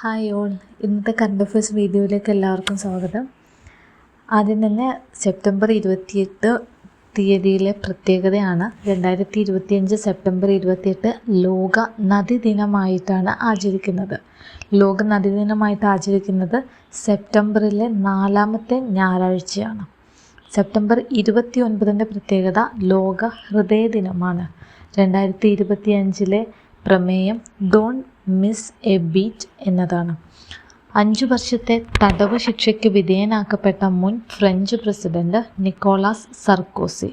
Hi all, ഇന്നത്തെ current affairs വീഡിയോയിലേക്ക് എല്ലാവർക്കും സ്വാഗതം. ആദ്യം തന്നെ സെപ്റ്റംബർ 28 തീയതിയിലെ പ്രത്യേകതയാണ്. 2025 സെപ്റ്റംബർ 28 ലോക നദി ദിനമായിട്ടാണ് ആചരിക്കുന്നത്. ലോക നദി ദിനമായിട്ട് ആചരിക്കുന്നത് സെപ്റ്റംബറിലെ 4ാമത്തെ ഞായറാഴ്ചയാണ്. സെപ്റ്റംബർ 29 പ്രത്യേകത ലോക ഹൃദയ ദിനമാണ്. 2025 പ്രമേയം ഡോണ്ട് മിസ് എ ബീറ്റ് എന്നതാണ്. 5 വർഷത്തെ തടവ് ശിക്ഷയ്ക്ക് വിധേയനാക്കപ്പെട്ട മുൻ French president Nicolas Sarkozy.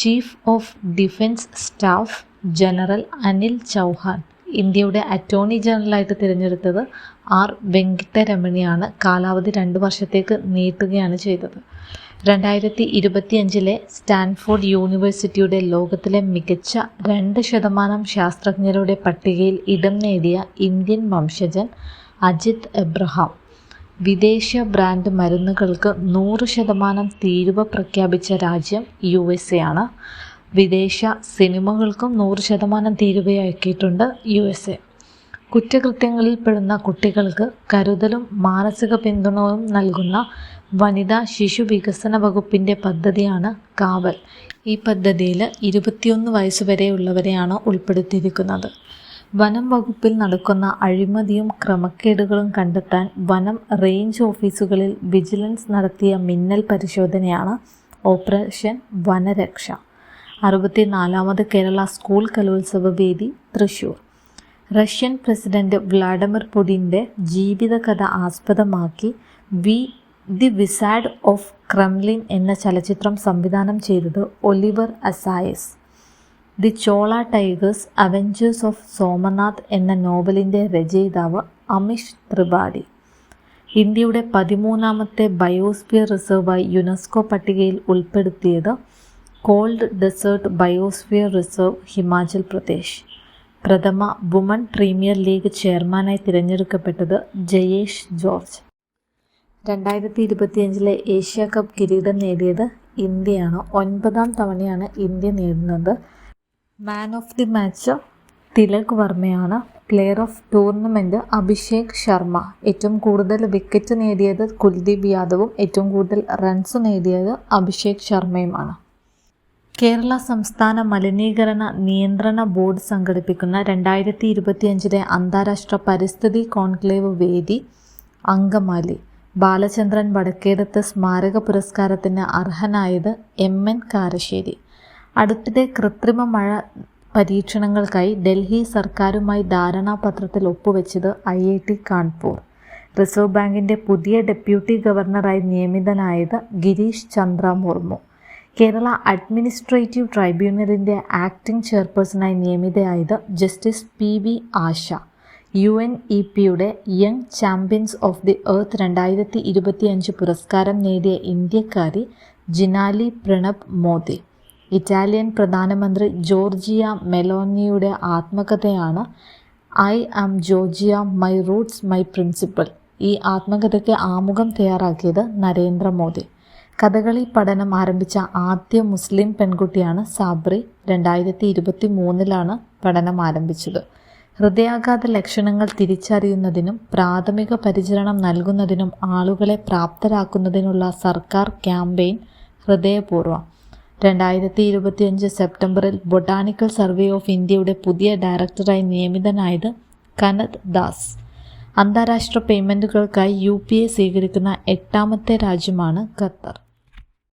Chief of defence staff general Anil Chauhan. ഇന്ത്യയുടെ അറ്റോർണി ജനറലായിട്ട് തിരഞ്ഞെടുത്തത് ആർ വെങ്കിട്ടരമണിയാണ്. കാലാവധി 2 വർഷത്തേക്ക് നീട്ടുകയാണ് ചെയ്തത്. 2025 സ്റ്റാൻഫോർഡ് യൂണിവേഴ്സിറ്റിയുടെ ലോകത്തിലെ മികച്ച 2% ശാസ്ത്രജ്ഞരുടെ പട്ടികയിൽ ഇടം നേടിയ ഇന്ത്യൻ വംശജൻ അജിത് എബ്രഹാം. വിദേശ ബ്രാൻഡ് മരുന്നുകൾക്ക് 100% തീരുവ പ്രഖ്യാപിച്ച രാജ്യം USA ആണ്. വിദേശ സിനിമകൾക്കും 100% തീരുവയാക്കിയിട്ടുണ്ട് USA. കുറ്റകൃത്യങ്ങളിൽ പെടുന്ന കുട്ടികൾക്ക് കരുതലും മാനസിക പിന്തുണയും നൽകുന്ന വനിതാ ശിശു വികസന വകുപ്പിൻ്റെ പദ്ധതിയാണ് കാവൽ. ഈ പദ്ധതിയിൽ 21 വയസ്സുവരെയുള്ളവരെയാണ് ഉൾപ്പെടുത്തിയിരിക്കുന്നത്. വനം വകുപ്പിൽ നടക്കുന്ന അഴിമതിയും ക്രമക്കേടുകളും കണ്ടെത്താൻ വനം റേഞ്ച് ഓഫീസുകളിൽ വിജിലൻസ് നടത്തിയ മിന്നൽ പരിശോധനയാണ് ഓപ്പറേഷൻ വനരക്ഷ. 64ാമത് കേരള സ്കൂൾ കലോത്സവ വേദി തൃശ്ശൂർ. റഷ്യൻ പ്രസിഡന്റ് വ്ളാഡിമിർ പുടിൻ്റെ ജീവിതകഥ ആസ്പദമാക്കി ദി വിസാർഡ് ഓഫ് ക്രെംലിൻ എന്ന ചലച്ചിത്രം സംവിധാനം ചെയ്തത് Olivier Assayas. The Chola Tigers Avengers of Somnath എന്ന നോവലിൻ്റെ രചയിതാവ് അമിഷ് ത്രിപാഠി. ഇന്ത്യയുടെ 13ാമത്തെ ബയോസ്ഫിയർ റിസർവായി യുനെസ്കോ പട്ടികയിൽ ഉൾപ്പെടുത്തിയത് cold desert biosphere reserve Himachal Pradesh. പ്രഥമ വുമൺ പ്രീമിയർ ലീഗ് ചെയർമാനായി തിരഞ്ഞെടുക്കപ്പെട്ടത് ജയേഷ് ജോർജ്. 2025 ഏഷ്യ കപ്പ് കിരീടം നേടിയത് ഇന്ത്യയാണ്. 9ാം തവണയാണ് ഇന്ത്യ നേടുന്നത്. Man of the match Tilak വർമ്മയാണ്. Player of tournament Abhishek Sharma. ഏറ്റവും കൂടുതൽ വിക്കറ്റ് നേടിയത് കുൽദീപ് യാദവും ഏറ്റവും കൂടുതൽ റൺസ് നേടിയത് അഭിഷേക് ശർമ്മയുമാണ്. കേരള സംസ്ഥാന മലിനീകരണ നിയന്ത്രണ ബോർഡ് സംഘടിപ്പിക്കുന്ന 2025 അന്താരാഷ്ട്ര പരിസ്ഥിതി കോൺക്ലേവ് വേദി അങ്കമാലി. ബാലചന്ദ്രൻ വടക്കേടത്ത് സ്മാരക പുരസ്കാരത്തിന് അർഹനായത് MN കാരശ്ശേരി. അടുത്തിടെ കൃത്രിമ മഴ പരീക്ഷണങ്ങൾക്കായി ഡൽഹി സർക്കാരുമായി ധാരണാപത്രത്തിൽ ഒപ്പുവെച്ചത് IIT കാൺപൂർ. റിസർവ് ബാങ്കിൻ്റെ പുതിയ ഡെപ്യൂട്ടി ഗവർണറായി നിയമിതനായത് ഗിരീഷ് ചന്ദ്ര മുർമു. കേരള അഡ്മിനിസ്ട്രേറ്റീവ് ട്രൈബ്യൂണലിൻ്റെ ആക്ടിംഗ് ചെയർപേഴ്സണായി നിയമിതയായത് ജസ്റ്റിസ് PV ആശ. UNEPയുടെ young champions of the earth 2025 പുരസ്കാരം നേടിയ ഇന്ത്യക്കാരി ജിനാലി പ്രണബ് മോദി. ഇറ്റാലിയൻ പ്രധാനമന്ത്രി ജോർജിയ മെലോനിയുടെ ആത്മകഥയാണ് I am Giorgia, my roots my principle. ഈ ആത്മകഥയ്ക്ക് ആമുഖം തയ്യാറാക്കിയത് നരേന്ദ്രമോദി. കഥകളി പഠനം ആരംഭിച്ച ആദ്യ മുസ്ലിം പെൺകുട്ടിയാണ് സാബ്രി. 2023 പഠനം ആരംഭിച്ചത്. ഹൃദയാഘാത ലക്ഷണങ്ങൾ തിരിച്ചറിയുന്നതിനും പ്രാഥമിക പരിചരണം നൽകുന്നതിനും ആളുകളെ പ്രാപ്തരാക്കുന്നതിനുള്ള സർക്കാർ ക്യാമ്പയിൻ ഹൃദയപൂർവ്വം. 2025 സെപ്റ്റംബറിൽ ബൊട്ടാണിക്കൽ സർവേ ഓഫ് ഇന്ത്യയുടെ പുതിയ ഡയറക്ടറായി നിയമിതനായത് കനത് ദാസ്. അന്താരാഷ്ട്ര പേയ്മെൻറ്റുകൾക്കായി UPI സ്വീകരിക്കുന്ന 8ാമത്തെ രാജ്യമാണ് ഖത്തർ.